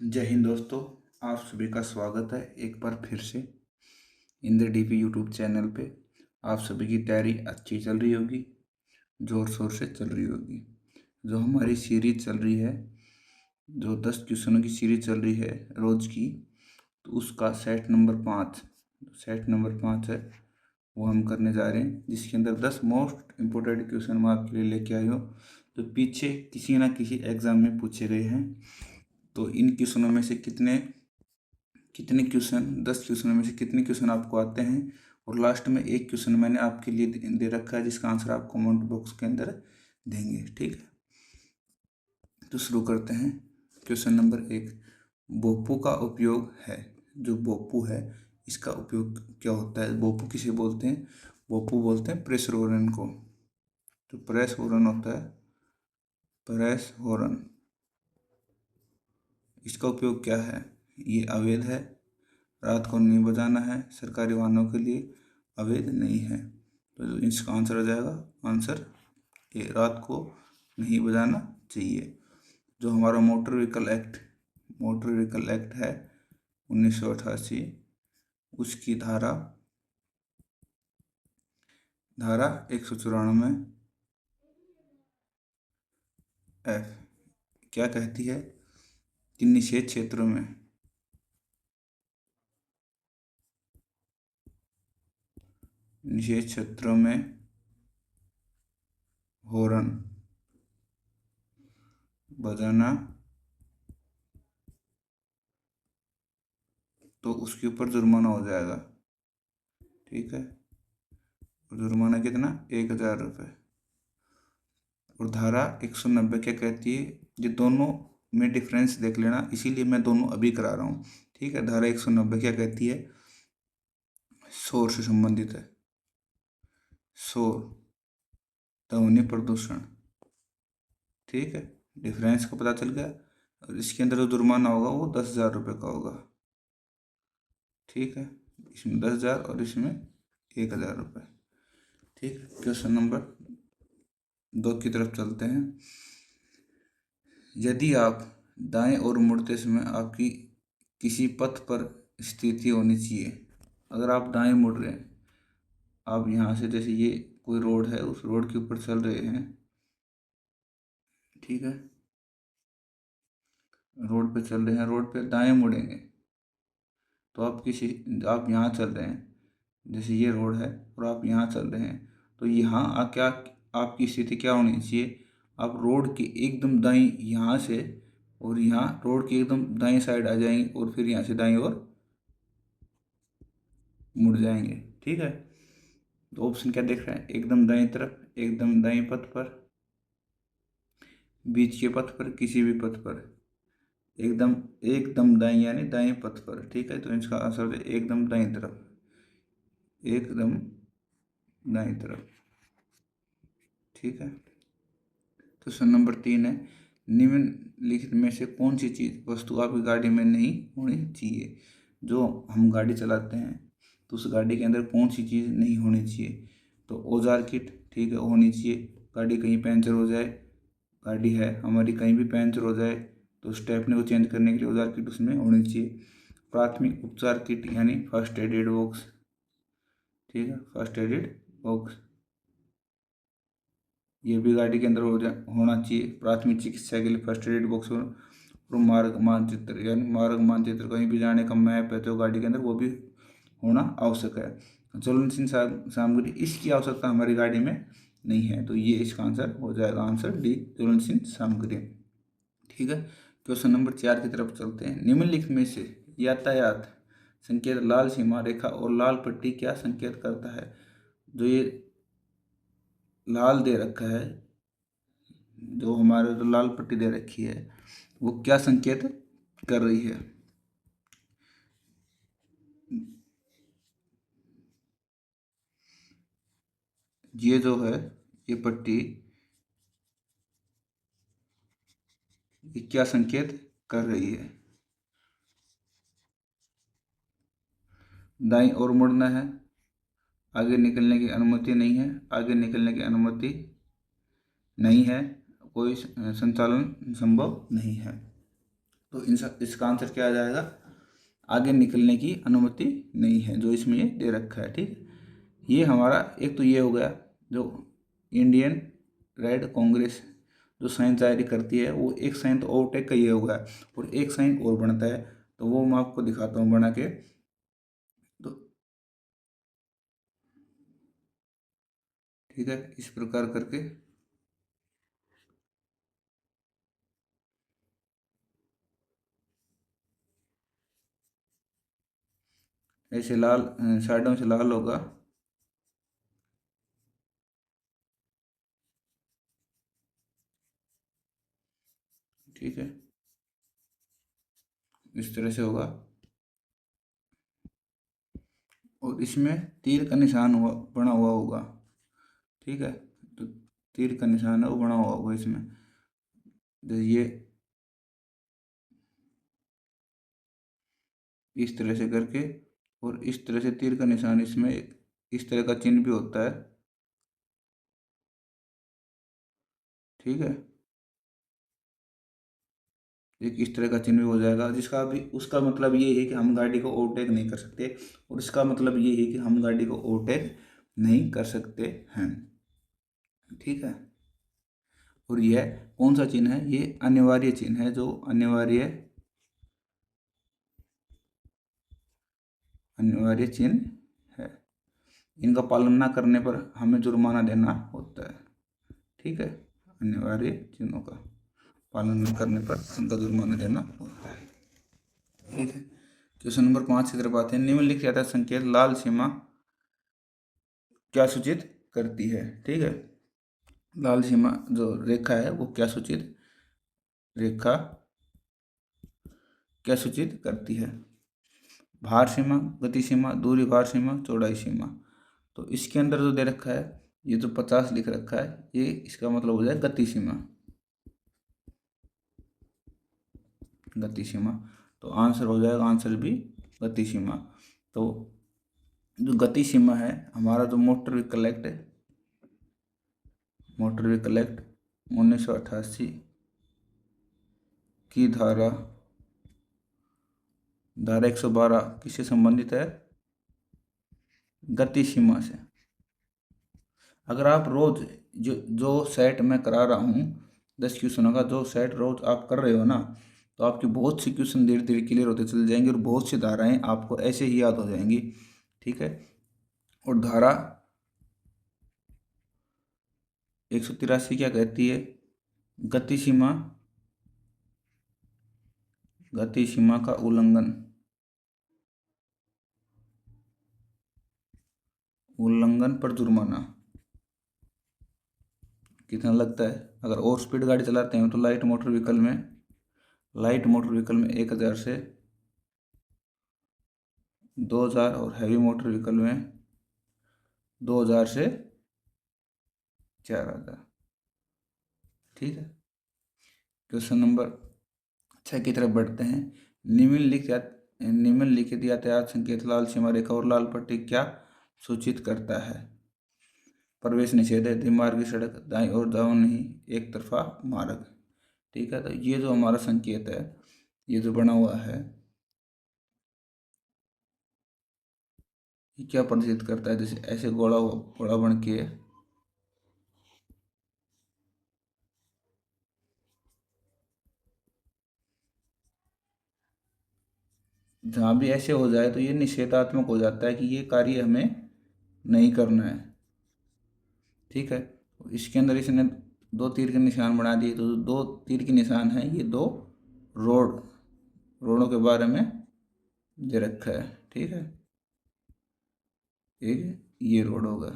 जय हिंद दोस्तों। आप सभी का स्वागत है एक बार फिर से इंद्र डीपी यूट्यूब चैनल पे। आप सभी की तैयारी अच्छी चल रही होगी, ज़ोर शोर से चल रही होगी। जो हमारी सीरीज चल रही है, जो 10 क्वेश्चनों की सीरीज चल रही है रोज़ की, तो उसका सेट नंबर 5 है, वो हम करने जा रहे हैं, जिसके अंदर 10 मोस्ट इम्पोर्टेंट क्वेश्चन मैं आपके लिए लेके आई हूँ, जो पीछे किसी ना किसी एग्ज़ाम में पूछे गए हैं। तो इन क्वेश्चनों में से कितने कितने क्वेश्चन 10 क्वेश्चनों में से कितने क्वेश्चन आपको आते हैं, और लास्ट में एक क्वेश्चन मैंने आपके लिए दे रखा है, जिसका आंसर आप कमेंट बॉक्स के अंदर देंगे। ठीक है, तो शुरू करते हैं। क्वेश्चन नंबर 1, बोपू का उपयोग है। जो बोपू है, इसका उपयोग क्या होता है? बोपू किसे बोलते हैं? बोपू बोलते हैं प्रेशर हॉर्न को। जो प्रेस हॉर्न होता है, प्रेस हॉर्न, इसका उपयोग क्या है? ये अवैध है, रात को नहीं बजाना है, सरकारी वाहनों के लिए अवैध नहीं है। तो इसका आंसर हो जाएगा आंसर ए, रात को नहीं बजाना चाहिए। जो हमारा मोटर व्हीकल एक्ट है 1988, उसकी धारा धारा 194 एफ क्या कहती है कि निषेध क्षेत्रों में हॉर्न बजाना तो उसके ऊपर जुर्माना हो जाएगा। ठीक है, और जुर्माना कितना? 1000 रुपये। और धारा 190 क्या कहती है? ये दोनों में डिफरेंस देख लेना, इसीलिए मैं दोनों अभी करा रहा हूँ। ठीक है, धारा 190 क्या कहती है? शोर से संबंधित है, शोर, ध्वनि प्रदूषण। ठीक है, डिफरेंस का पता चल गया। और इसके अंदर जो जुर्माना होगा वो 10,000 रुपये का होगा। ठीक है, इसमें 10,000 और इसमें 1,000 रुपये। ठीक है, क्वेश्चन नंबर 2 की तरफ चलते हैं। यदि आप दाएं ओर मुड़ते समय आपकी किसी पथ पर स्थिति होनी चाहिए। अगर आप दाएं मुड़ रहे हैं, आप यहाँ से, जैसे ये कोई रोड है, उस रोड के ऊपर चल रहे हैं। ठीक है, रोड पे चल रहे हैं, रोड पे दाएं मुड़ेंगे तो आप यहाँ चल रहे हैं, जैसे ये रोड है और आप यहाँ चल रहे हैं, तो यहाँ क्या आपकी स्थिति क्या होनी चाहिए? आप रोड के एकदम दाईं यहाँ से, और यहाँ रोड की एकदम दाईं साइड आ जाएंगे, और फिर यहाँ से दाईं ओर मुड़ जाएंगे। ठीक है, तो ऑप्शन क्या देख रहे हैं? एकदम दाईं तरफ, एकदम दाईं पथ पर, बीच के पथ पर, किसी भी पथ पर, एकदम एकदम दाईं यानी दाईं पथ पर। ठीक है, तो इसका आंसर है एकदम दाईं तरफ, एकदम दाईं तरफ। ठीक है, क्वेश्चन नंबर 3 है, निम्नलिखित में से कौन सी चीज़ वस्तु आपकी गाड़ी में नहीं होनी चाहिए? जो हम गाड़ी चलाते हैं, तो उस गाड़ी के अंदर कौन सी चीज़ नहीं होनी चाहिए? तो औजार किट, ठीक है, होनी चाहिए। गाड़ी कहीं पंचर हो जाए, गाड़ी है हमारी, कहीं भी पंचर हो जाए तो स्टेपनी को चेंज करने के लिए औजार किट उसमें होनी चाहिए। प्राथमिक उपचार किट यानी फर्स्ट एडेड बॉक्स। ठीक है, फर्स्ट एडेड बॉक्स ये भी गाड़ी के अंदर होना चाहिए। प्राथमिक चिकित्सा के लिए फर्स्ट एड बॉक्स और मार्ग मानचित्र, यानी मार्ग मानचित्र, कहीं भी जाने का मैप है तो गाड़ी के अंदर वो भी होना आवश्यक है। ज्वलनशील सामग्री, इसकी आवश्यकता हमारी गाड़ी में नहीं है, तो ये इसका आंसर हो जाएगा, आंसर डी, ज्वलनशील सामग्री। ठीक है, क्वेश्चन नंबर 4 की तरफ चलते हैं। निम्नलिखित में से यातायात संकेत लाल सीमा रेखा और लाल पट्टी क्या संकेत करता है? जो ये लाल दे रखा है, जो हमारे जो लाल पट्टी दे रखी है, वो क्या संकेत कर रही है? ये जो है, ये पट्टी, ये क्या संकेत कर रही है? दाईं ओर मुड़ना है, आगे निकलने की अनुमति नहीं है, आगे निकलने की अनुमति नहीं है, कोई संचालन संभव नहीं है। तो इसका आंसर क्या आ जाएगा, आगे निकलने की अनुमति नहीं है, जो इसमें ये दे रखा है। ठीक, ये हमारा एक तो ये हो गया, जो इंडियन रेड कांग्रेस जो साइन जारी करती है, वो एक साइन तो ओवरटेक का ये हो गया, और एक साइन और बनता है, तो वो मैं आपको दिखाता हूँ बना के। तो ठीक है, इस प्रकार करके ऐसे लाल साइडों से लाल होगा। ठीक है, इस तरह से होगा, और इसमें तीर का निशान हुआ बना हुआ होगा। ठीक है, तो तीर का निशान है वो बना हुआ होगा इसमें, तो ये इस तरह से करके, और इस तरह से तीर का निशान इसमें इस तरह का चिन्ह भी होता है। ठीक है, एक इस तरह का चिन्ह भी हो जाएगा, जिसका भी उसका मतलब ये है कि हम गाड़ी को ओवरटेक नहीं कर सकते, और इसका मतलब ये है कि हम गाड़ी को ओवरटेक नहीं कर सकते हैं। ठीक है, और यह कौन सा चिन्ह है, ये अनिवार्य चिन्ह है, जो अनिवार्य चिन्ह है। इनका पालन ना करने पर हमें जुर्माना देना होता है। ठीक है, अनिवार्य चिन्हों का पालन न करने पर उनका जुर्माना देना होता है। ठीक है, क्वेश्चन नंबर 5 की तरफ आते हैं। निम्नलिखित यातायात संकेत लाल सीमा क्या सूचित करती है। ठीक है, लाल सीमा जो रेखा है वो रेखा क्या सूचित करती है। भार सीमा, गति सीमा, दूरी भार सीमा, चौड़ाई सीमा। तो इसके अंदर जो दे रखा है, ये जो 50 लिख रखा है, ये इसका मतलब हो जाए गति सीमा। गति सीमा, तो आंसर हो जाएगा, आंसर भी गति सीमा। तो जो गति सीमा है, हमारा जो मोटर व्हीकल एक्ट 1988 की धारा 112 किससे संबंधित है, गति सीमा से। अगर आप रोज जो सेट मैं करा रहा हूँ 10 क्वेश्चनों का, जो सेट रोज आप कर रहे हो ना, तो आपकी बहुत सी क्वेश्चन धीरे धीरे क्लियर होते चले जाएंगे, और बहुत सी धाराएं आपको ऐसे ही याद हो जाएंगी। ठीक है, और धारा 183 क्या कहती है, गति सीमा का उल्लंघन पर जुर्माना कितना लगता है। अगर और स्पीड गाड़ी चलाते हैं तो लाइट मोटर व्हीकल में 1000 से 2000, और हैवी मोटर व्हीकल में 2000 से 4000। ठीक है, क्वेश्चन नंबर 6 की तरफ बढ़ते हैं। निम्नलिखित यातायात संकेत लाल सीमा रेखा और लाल पट्टी क्या सूचित करता है। प्रवेश निषेध है, द्विमार्गी सड़क, दाईं ओर जाओ नहीं, एक तरफा मार्ग। ठीक है, तो ये जो हमारा संकेत है, ये जो बना हुआ है, ये क्या प्रदर्शित करता है, जैसे ऐसे घोड़ा बन के जहाँ भी ऐसे हो जाए तो ये निषेधात्मक हो जाता है कि ये कार्य हमें नहीं करना है। ठीक है, इसके अंदर इसने 2 तीर के निशान बना दिए, तो 2 तीर के निशान हैं, ये 2 रोडों के बारे में दे रखा है। ठीक है, एक ये रोड होगा,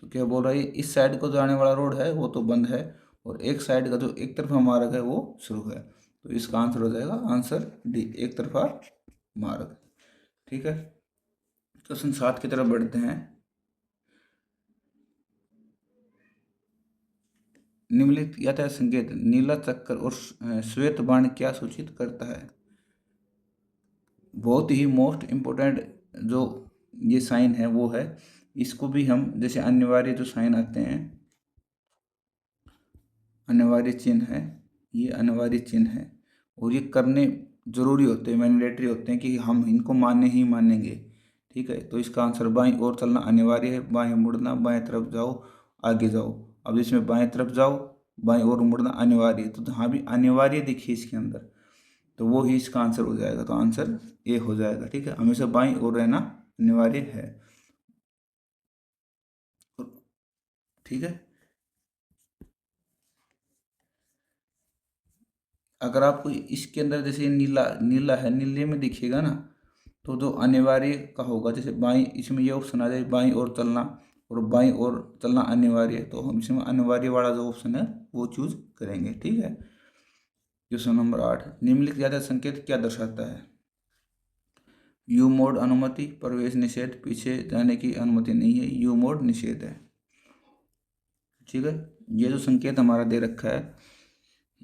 तो क्या बोल रहा है, इस साइड को जाने वाला रोड है वो तो बंद है, और एक साइड का जो एक तरफा मार्ग है वो शुरू है। तो इसका आंसर हो जाएगा आंसर डी, एक तरफा मार्ग। ठीक है, क्वेश्चन 7 की तरफ बढ़ते हैं। निम्नलिखित यातायात संकेत नीला चक्कर और श्वेत बाण क्या सूचित करता है। बहुत ही मोस्ट इम्पोर्टेंट जो ये साइन है वो है, इसको भी हम जैसे अनिवार्य जो साइन आते हैं, अनिवार्य चिन्ह है, ये अनिवार्य चिन्ह है और ये करने जरूरी होते हैं, मैंडेटरी होते हैं कि हम इनको माने ही मानेंगे। ठीक है, तो इसका आंसर बाईं ओर चलना अनिवार्य है, बाएं मुड़ना, बाएं तरफ जाओ, आगे जाओ। अब इसमें बाएं तरफ जाओ, बाएं ओर मुड़ना अनिवार्य है, तो जहाँ भी अनिवार्य दिखी इसके अंदर तो वो ही इसका आंसर हो जाएगा। तो आंसर ए हो जाएगा। ठीक है, हमेशा बाईं ओर रहना अनिवार्य है। ठीक है, अगर आपको इसके अंदर जैसे नीला नीला है, नीले में दिखेगा ना, तो जो अनिवार्य का होगा, जैसे बाईं, इसमें ये ऑप्शन आ जाए बाईं ओर चलना और बाईं ओर चलना अनिवार्य है, तो हम इसमें अनिवार्य वाला जो ऑप्शन है वो चूज करेंगे। ठीक है, क्वेश्चन नंबर 8, निम्नलिखित ज्यादा संकेत क्या दर्शाता है? यू मोड अनुमति, प्रवेश निषेध, पीछे जाने की अनुमति नहीं है, यू मोड निषेध है। ठीक है, ये जो संकेत हमारा दे रखा है,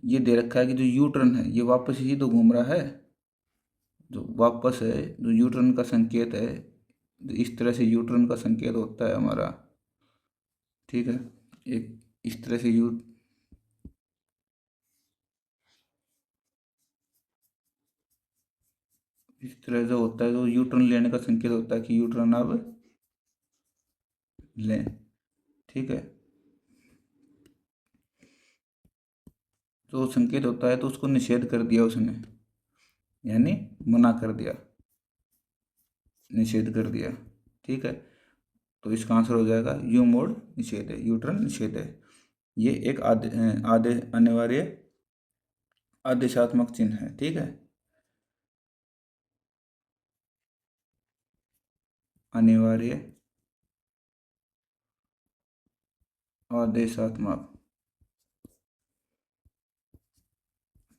ये दे रखा है कि जो यू टर्न है ये वापस ही तो घूम रहा है, जो वापस है, जो यू टर्न का संकेत है, इस तरह से यू टर्न का संकेत होता है हमारा। ठीक है, एक इस तरह से यू, इस तरह से होता है, जो यू टर्न लेने का संकेत होता है कि यू टर्न अब लें। ठीक है, जो संकेत होता है तो उसको निषेध कर दिया उसने, यानी मना कर दिया, निषेध कर दिया। ठीक है, तो इसका आंसर हो जाएगा यू मोड निषेध है, यू टर्न निषेध है। ये एक आदेश अनिवार्य आदेशात्मक चिन्ह है। ठीक है, अनिवार्य आदेशात्मक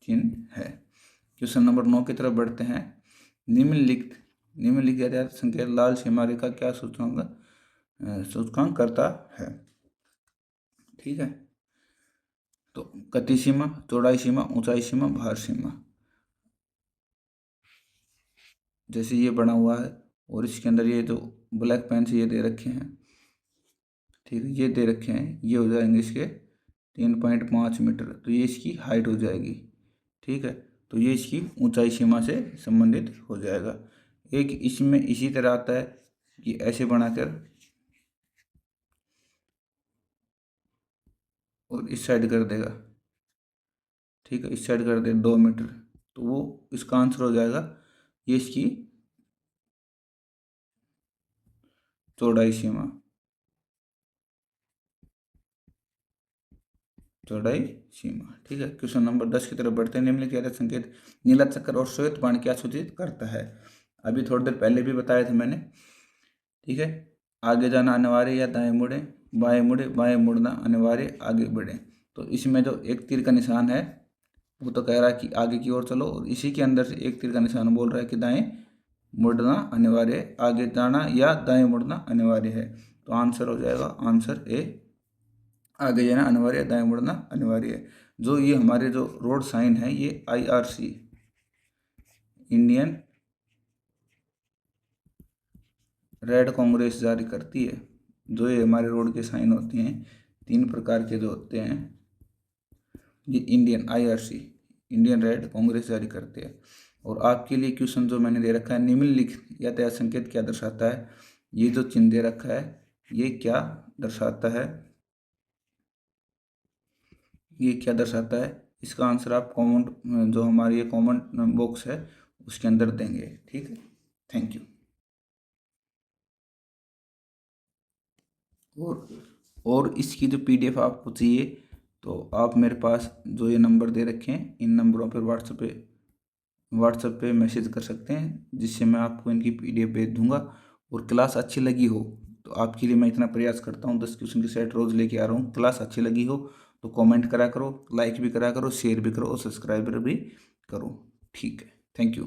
चिन्ह है। क्वेश्चन नंबर 9 की तरफ बढ़ते हैं। निम्नलिखित आधार संकेत लाल सीमा रेखा क्या सूचकांक करता है? ठीक है, तो गति सीमा, चौड़ाई सीमा, ऊंचाई सीमा, भार सीमा। जैसे ये बना हुआ है और इसके अंदर ये जो ब्लैक पेन से ये दे रखे हैं, ठीक है, ये दे रखे हैं, ये हो जाएंगे इसके 3.5 मीटर, तो ये इसकी हाइट हो जाएगी। ठीक है, तो ये इसकी ऊंचाई सीमा से संबंधित हो जाएगा। एक इसमें इसी तरह आता है कि ऐसे बनाकर और इस साइड कर देगा। ठीक है, इस साइड कर दे 2 मीटर, तो वो इसका आंसर हो जाएगा ये इसकी चौड़ाई सीमा, चौड़ाई सीमा। ठीक है, क्वेश्चन नंबर 10 की तरफ बढ़ते हैं। निम्नलिखित संकेत नीला चक्कर और श्वेत बाण क्या सूचित करता है? अभी थोड़ी देर पहले भी बताया था मैंने। ठीक है, आगे जाना अनिवार्य या दाएं मुड़े, बाएं मुड़े, बाएं मुड़ना अनिवार्य, आगे बढ़े। तो इसमें जो एक तीर का निशान है वो तो कह रहा है कि आगे की ओर चलो, और इसी के अंदर से एक तीर का निशान बोल रहा है कि दाएं मुड़ना अनिवार्य है, आगे जाना या दाएं मुड़ना अनिवार्य है। तो आंसर हो जाएगा आंसर ए, आगे जाना अनिवार्य, दाएं मुड़ना अनिवार्य है। जो ये हमारे जो रोड साइन है ये IRC, इंडियन रेड कांग्रेस जारी करती है। जो ये हमारे रोड के साइन होते हैं 3 प्रकार के जो होते हैं, ये Indian IRC, Indian red Congress जारी करते हैं। और आपके लिए क्वेश्चन जो मैंने दे रखा है, निम्नलिखित यातायात संकेत क्या दर्शाता है? ये जो चिन्ह दे रखा है ये क्या दर्शाता है? ये क्या दर्शाता है? इसका आंसर आप कमेंट, जो हमारी ये कमेंट बॉक्स है उसके अंदर देंगे। ठीक है, थैंक यू। और इसकी जो PDF आपको चाहिए तो आप मेरे पास जो ये नंबर दे रखे हैं इन नंबरों पर व्हाट्सएप पे मैसेज कर सकते हैं, जिससे मैं आपको इनकी PDF भेज दूंगा। और क्लास अच्छी लगी हो तो आपके लिए मैं इतना प्रयास करता हूँ, 10 क्वेश्चन की सेट रोज़ लेके आ रहा हूँ। क्लास अच्छी लगी हो तो कमेंट करा करो, लाइक भी करा करो, शेयर भी करो और सब्सक्राइबर भी करो। ठीक है, थैंक यू।